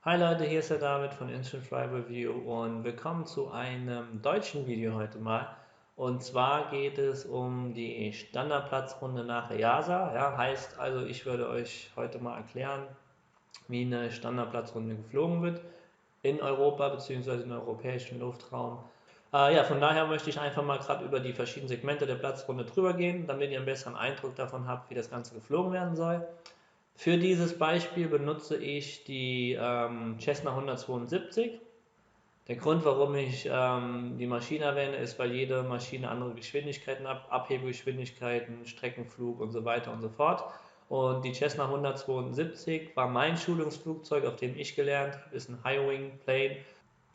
Hi Leute, hier ist der David von Instant Fly Review und willkommen zu einem deutschen Video heute mal. Und zwar geht es um die Standardplatzrunde nach EASA. Ja, heißt also, ich würde euch heute mal erklären, wie eine Standardplatzrunde geflogen wird in Europa bzw. im europäischen Luftraum. Ja, von daher möchte ich einfach mal gerade über die verschiedenen Segmente der Platzrunde drüber gehen, damit ihr einen besseren Eindruck davon habt, wie das Ganze geflogen werden soll. Für dieses Beispiel benutze ich die Cessna 172. Der Grund, warum ich die Maschine erwähne, ist, weil jede Maschine andere Geschwindigkeiten hat, Abhebegeschwindigkeiten, Streckenflug und so weiter und so fort. Und die Cessna 172 war mein Schulungsflugzeug, auf dem ich gelernt habe, ist ein High-Wing Plane.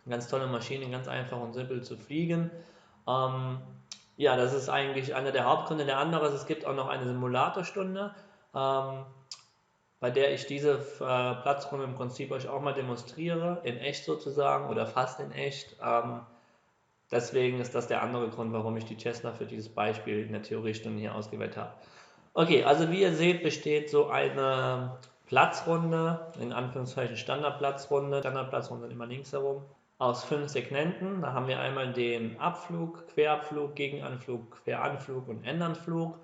Eine ganz tolle Maschine, ganz einfach und simpel zu fliegen. Ähm, ja, das ist eigentlich einer der Hauptgründe. Der andere ist, es gibt auch noch eine Simulatorstunde. Ähm, bei der ich diese Platzrunde im Prinzip euch auch mal demonstriere, in echt sozusagen oder fast in echt. Deswegen ist das der andere Grund, warum ich die Cessna für dieses Beispiel in der Theoriestunde hier ausgewählt habe. Okay, also wie ihr seht, besteht so eine Platzrunde, in Anführungszeichen Standardplatzrunde, Standardplatzrunde immer links herum, aus 5 Segmenten. Da haben wir einmal den Abflug, Querabflug, Gegenanflug, Queranflug und Endanflug.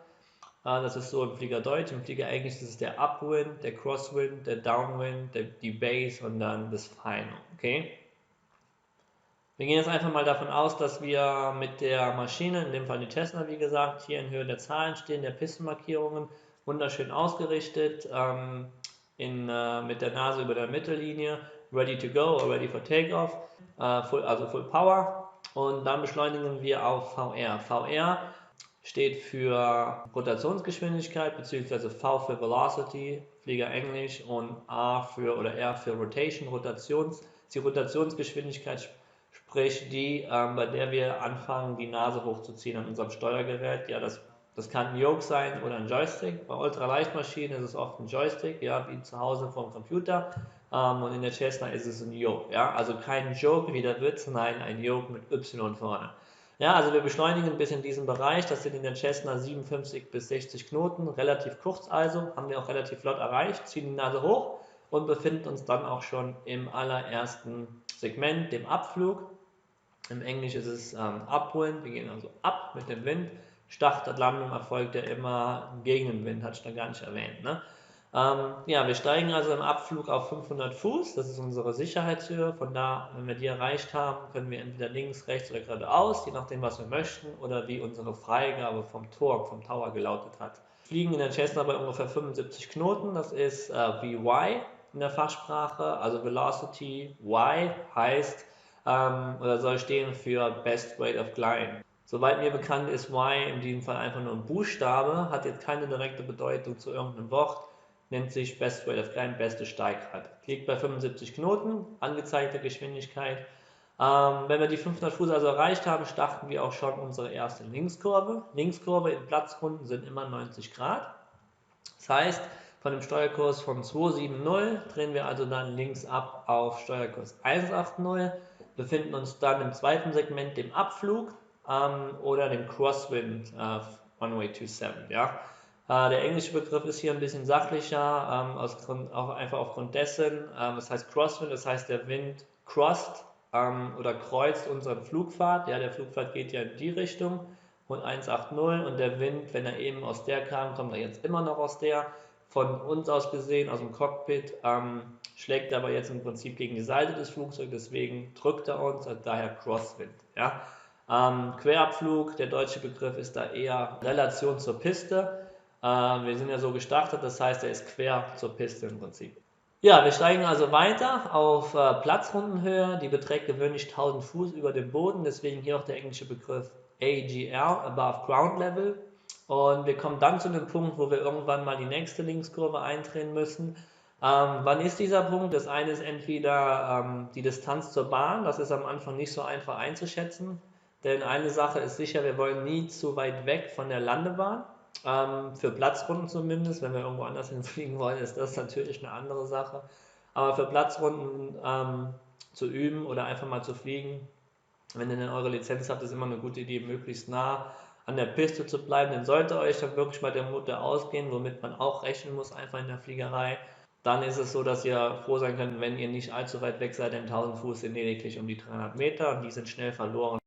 Das ist so im Flieger Deutsch. Im Flieger Englisch ist es der Upwind, der Crosswind, der Downwind, die Base und dann das Final. Okay? Wir gehen jetzt einfach mal davon aus, dass wir mit der Maschine, in dem Fall die Cessna, wie gesagt, hier in Höhe der Zahlen stehen, der Pistenmarkierungen, wunderschön ausgerichtet, mit der Nase über der Mittellinie, ready to go or ready for takeoff, also Full Power. Und dann beschleunigen wir auf VR. VR steht für Rotationsgeschwindigkeit bzw. V für Velocity, Flieger Englisch, und R für Rotation, die Rotationsgeschwindigkeit, sprich die, bei der wir anfangen, die Nase hochzuziehen an unserem Steuergerät. Ja, das kann ein Yoke sein oder ein Joystick. Bei Ultraleichtmaschinen ist es oft ein Joystick, ja, wie zu Hause vom Computer. Und in der Cessna ist es ein Yoke. Ja, also kein Joke wie der Witz, nein, ein Yoke mit Y vorne. Ja, also wir beschleunigen bis in diesem Bereich. Das sind in der Cessna 57 bis 60 Knoten, relativ kurz also, haben wir auch relativ flott erreicht, ziehen die Nase hoch und befinden uns dann auch schon im allerersten Segment, dem Abflug. Im Englisch ist es Upwind, wir gehen also ab mit dem Wind. Start und Landung erfolgt ja immer gegen den Wind, hatte ich da gar nicht erwähnt. Ne? Ja, wir steigen also im Abflug auf 500 Fuß, das ist unsere Sicherheitshöhe. Von da, wenn wir die erreicht haben, können wir entweder links, rechts oder geradeaus, je nachdem, was wir möchten, oder wie unsere Freigabe vom Tower gelautet hat. Fliegen in der Cessna bei ungefähr 75 Knoten, das ist VY in der Fachsprache, also Velocity Y heißt oder soll stehen für Best Rate of Climb. Soweit mir bekannt ist Y in diesem Fall einfach nur ein Buchstabe, hat jetzt keine direkte Bedeutung zu irgendeinem Wort, nennt sich Best Rate of Climb, beste Steigrate. Liegt bei 75 Knoten, angezeigte Geschwindigkeit. Wenn wir die 500 Fuß also erreicht haben, starten wir auch schon unsere erste Linkskurve. Linkskurve in Platzrunden sind immer 90 Grad. Das heißt, von dem Steuerkurs von 270 drehen wir also dann links ab auf Steuerkurs 180, befinden uns dann im zweiten Segment, dem Abflug oder dem Crosswind Runway 27. Ja? Der englische Begriff ist hier ein bisschen sachlicher, auch einfach aufgrund dessen, das heißt Crosswind, das heißt der Wind crossed oder kreuzt unseren Flugpfad. Ja, der Flugpfad geht ja in die Richtung und 180 und der Wind, wenn er eben aus der kam, kommt er jetzt immer noch aus der. Von uns aus gesehen, aus dem Cockpit, schlägt er aber jetzt im Prinzip gegen die Seite des Flugzeugs, deswegen drückt er uns, also daher Crosswind. Ja? Querabflug, der deutsche Begriff ist da eher Relation zur Piste. Wir sind ja so gestartet, das heißt, er ist quer zur Piste im Prinzip. Ja, wir steigen also weiter auf Platzrundenhöhe, die beträgt gewöhnlich 1000 Fuß über dem Boden, deswegen hier auch der englische Begriff AGL, Above Ground Level. Und wir kommen dann zu einem Punkt, wo wir irgendwann mal die nächste Linkskurve eindrehen müssen. Wann ist dieser Punkt? Das eine ist entweder die Distanz zur Bahn, das ist am Anfang nicht so einfach einzuschätzen, denn eine Sache ist sicher, wir wollen nie zu weit weg von der Landebahn. Für Platzrunden zumindest, wenn wir irgendwo anders hinfliegen wollen, ist das natürlich eine andere Sache. Aber für Platzrunden zu üben oder einfach mal zu fliegen, wenn ihr denn eure Lizenz habt, ist immer eine gute Idee, möglichst nah an der Piste zu bleiben. Dann sollte euch dann wirklich mal der Motor ausgehen, womit man auch rechnen muss, einfach in der Fliegerei. dann ist es so, dass ihr froh sein könnt, wenn ihr nicht allzu weit weg seid, denn 1000 Fuß sind lediglich um die 300 Meter und die sind schnell verloren.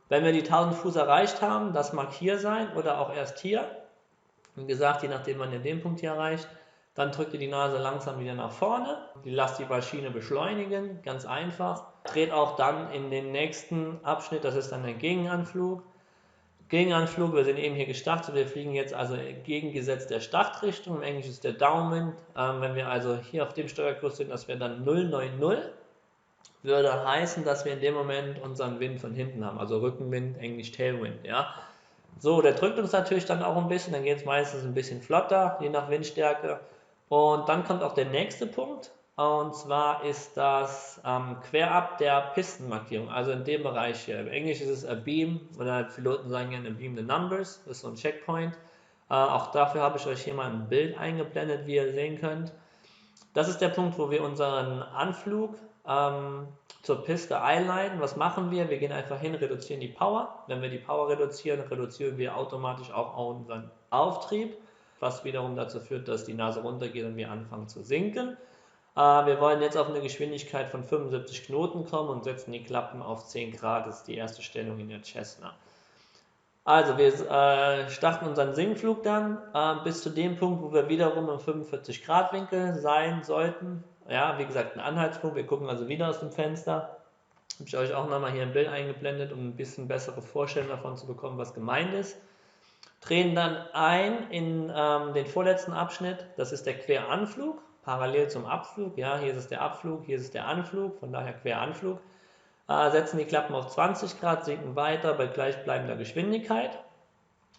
Wenn wir die 1000 Fuß erreicht haben, das mag hier sein oder auch erst hier. Wie gesagt, je nachdem, wann ihr den Punkt hier erreicht, dann drückt ihr die Nase langsam wieder nach vorne. Lasst die Maschine beschleunigen, ganz einfach. Dreht auch dann in den nächsten Abschnitt, das ist dann der Gegenanflug. Gegenanflug, wir sind eben hier gestartet, wir fliegen jetzt also entgegengesetzt der Startrichtung, im Englischen ist der Downwind. Wenn wir also hier auf dem Steuerkurs sind, das wäre dann 090, würde heißen, dass wir in dem Moment unseren Wind von hinten haben, also Rückenwind, Englisch Tailwind, ja. So, der drückt uns natürlich dann auch ein bisschen, dann geht es meistens ein bisschen flotter, je nach Windstärke. Und dann kommt auch der nächste Punkt, und zwar ist das querab der Pistenmarkierung, also in dem Bereich hier. Im Englisch ist es a beam, oder Piloten sagen gerne a beam the numbers, das ist so ein Checkpoint. Auch dafür habe ich euch hier mal ein Bild eingeblendet, wie ihr sehen könnt. Das ist der Punkt, wo wir unseren Anflug zur Piste einleiten. Was machen wir? Wir gehen einfach hin, reduzieren die Power. Wenn wir die Power reduzieren, reduzieren wir automatisch auch unseren Auftrieb, was wiederum dazu führt, dass die Nase runtergeht und wir anfangen zu sinken. Wir wollen jetzt auf eine Geschwindigkeit von 75 Knoten kommen und setzen die Klappen auf 10 Grad. Das ist die erste Stellung in der Cessna. Also wir starten unseren Sinkflug dann bis zu dem Punkt, wo wir wiederum im 45 Grad Winkel sein sollten. Ja, wie gesagt, ein Anhaltspunkt. Wir gucken also wieder aus dem Fenster. Habe ich euch auch nochmal hier ein Bild eingeblendet, um ein bisschen bessere Vorstellung davon zu bekommen, was gemeint ist. Drehen dann ein in den vorletzten Abschnitt. Das ist der Queranflug, parallel zum Abflug. Ja, hier ist es der Abflug, hier ist es der Anflug, von daher Queranflug. Setzen die Klappen auf 20 Grad, sinken weiter bei gleichbleibender Geschwindigkeit.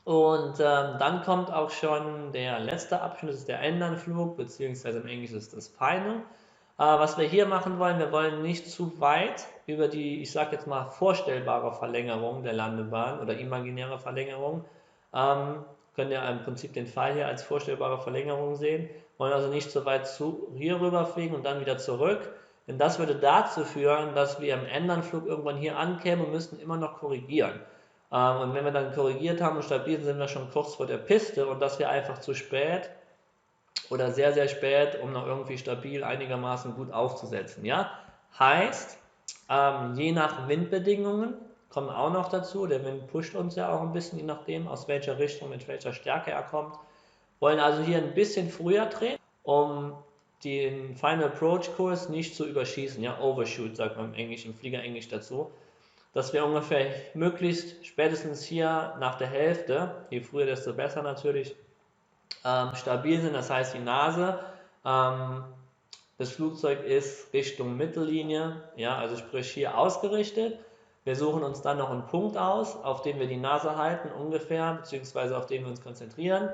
Und dann kommt auch schon der letzte Abschnitt, das ist der Endanflug, beziehungsweise im Englischen ist das Final. Was wir hier machen wollen, wir wollen nicht zu weit über die, ich sage jetzt mal, vorstellbare Verlängerung der Landebahn oder imaginäre Verlängerung. Könnt ihr im Prinzip den Pfeil hier als vorstellbare Verlängerung sehen. Wollen also nicht so weit hier rüber fliegen und dann wieder zurück. Denn das würde dazu führen, dass wir im Endanflug irgendwann hier ankämen und müssten immer noch korrigieren. Und wenn wir dann korrigiert haben und stabil sind, wir schon kurz vor der Piste und das wäre einfach zu spät oder sehr, sehr spät, um noch irgendwie stabil einigermaßen gut aufzusetzen. Ja? Heißt, je nach Windbedingungen kommen auch noch dazu, der Wind pusht uns ja auch ein bisschen, je nachdem, aus welcher Richtung, mit welcher Stärke er kommt. Wollen also hier ein bisschen früher drehen, um den Final Approach Kurs nicht zu überschießen. Ja, Overshoot sagt man im Englisch, im Fliegerenglisch dazu. Dass wir ungefähr möglichst spätestens hier nach der Hälfte, je früher desto besser natürlich, stabil sind. Das heißt, die Nase des Flugzeugs ist Richtung Mittellinie, ja, also sprich hier ausgerichtet. Wir suchen uns dann noch einen Punkt aus, auf den wir die Nase halten ungefähr, beziehungsweise auf den wir uns konzentrieren.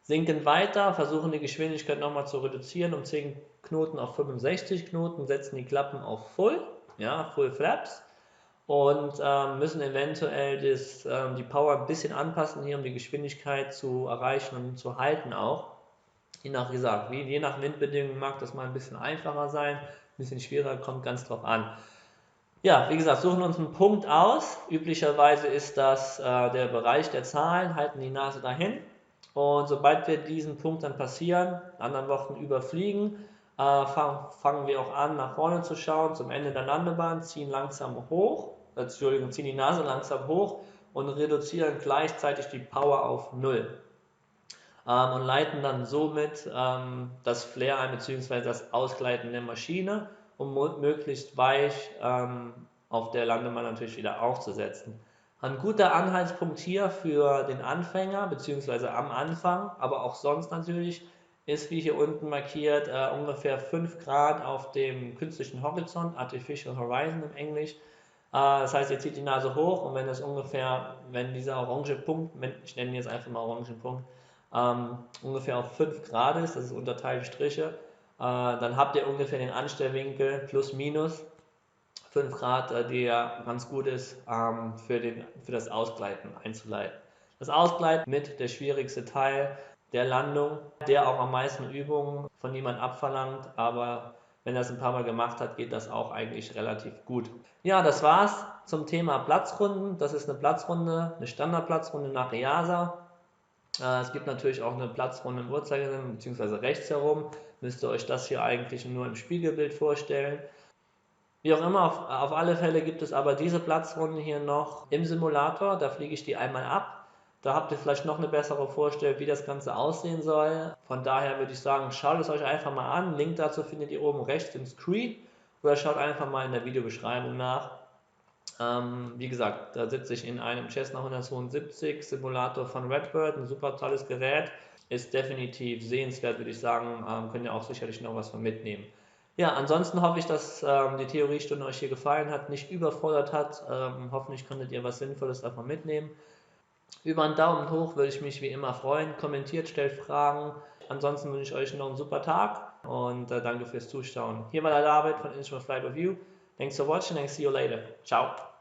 Sinken weiter, versuchen die Geschwindigkeit nochmal zu reduzieren um 10 Knoten auf 65 Knoten, setzen die Klappen auf Full, ja, Full Flaps. Und müssen eventuell die Power ein bisschen anpassen, hier um die Geschwindigkeit zu erreichen und zu halten auch. Je nach Windbedingungen mag das mal ein bisschen einfacher sein, ein bisschen schwieriger, kommt ganz drauf an. Ja, wie gesagt, suchen uns einen Punkt aus. Üblicherweise ist das der Bereich der Zahlen, halten die Nase dahin. Und sobald wir diesen Punkt dann passieren, anderen Worten überfliegen, fangen wir auch an, nach vorne zu schauen, zum Ende der Landebahn, ziehen ziehen die Nase langsam hoch und reduzieren gleichzeitig die Power auf 0. Und leiten dann somit das Flare ein, bzw. das Ausgleiten der Maschine, um möglichst weich auf der Landebahn natürlich wieder aufzusetzen. Ein guter Anhaltspunkt hier für den Anfänger, beziehungsweise am Anfang, aber auch sonst natürlich, ist wie hier unten markiert ungefähr 5 Grad auf dem künstlichen Horizont, Artificial Horizon im Englisch. Das heißt, ihr zieht die Nase hoch und wenn dieser orange Punkt, ich nenne ihn jetzt einfach mal orangen Punkt, ungefähr auf 5 Grad ist, das ist unterteilte Striche, dann habt ihr ungefähr den Anstellwinkel plus minus 5 Grad, der ganz gut ist für das Ausgleiten einzuleiten. Das Ausgleiten mit der schwierigste Teil der Landung, der auch am meisten Übungen von jemand abverlangt, aber wenn er es ein paar Mal gemacht hat, geht das auch eigentlich relativ gut. Ja, das war's zum Thema Platzrunden. Das ist eine Platzrunde, eine Standardplatzrunde nach EASA. Es gibt natürlich auch eine Platzrunde im Uhrzeigersinn, beziehungsweise rechts herum. Müsst ihr euch das hier eigentlich nur im Spiegelbild vorstellen. Wie auch immer, auf alle Fälle gibt es aber diese Platzrunden hier noch im Simulator. Da fliege ich die einmal ab. Da habt ihr vielleicht noch eine bessere Vorstellung, wie das Ganze aussehen soll. Von daher würde ich sagen, schaut es euch einfach mal an. Link dazu findet ihr oben rechts im Screen oder schaut einfach mal in der Videobeschreibung nach. Wie gesagt, da sitze ich in einem Cessna 172 Simulator von Redbird, ein super tolles Gerät. Ist definitiv sehenswert, würde ich sagen. Könnt ihr auch sicherlich noch was von mitnehmen. Ja, ansonsten hoffe ich, dass die Theoriestunde euch hier gefallen hat, nicht überfordert hat. Hoffentlich konntet ihr was Sinnvolles davon mitnehmen. Über einen Daumen hoch würde ich mich wie immer freuen. Kommentiert, stellt Fragen. Ansonsten wünsche ich euch noch einen super Tag und danke fürs Zuschauen. Hier war der David von Instrument Flight Review. Thanks for watching and see you later. Ciao.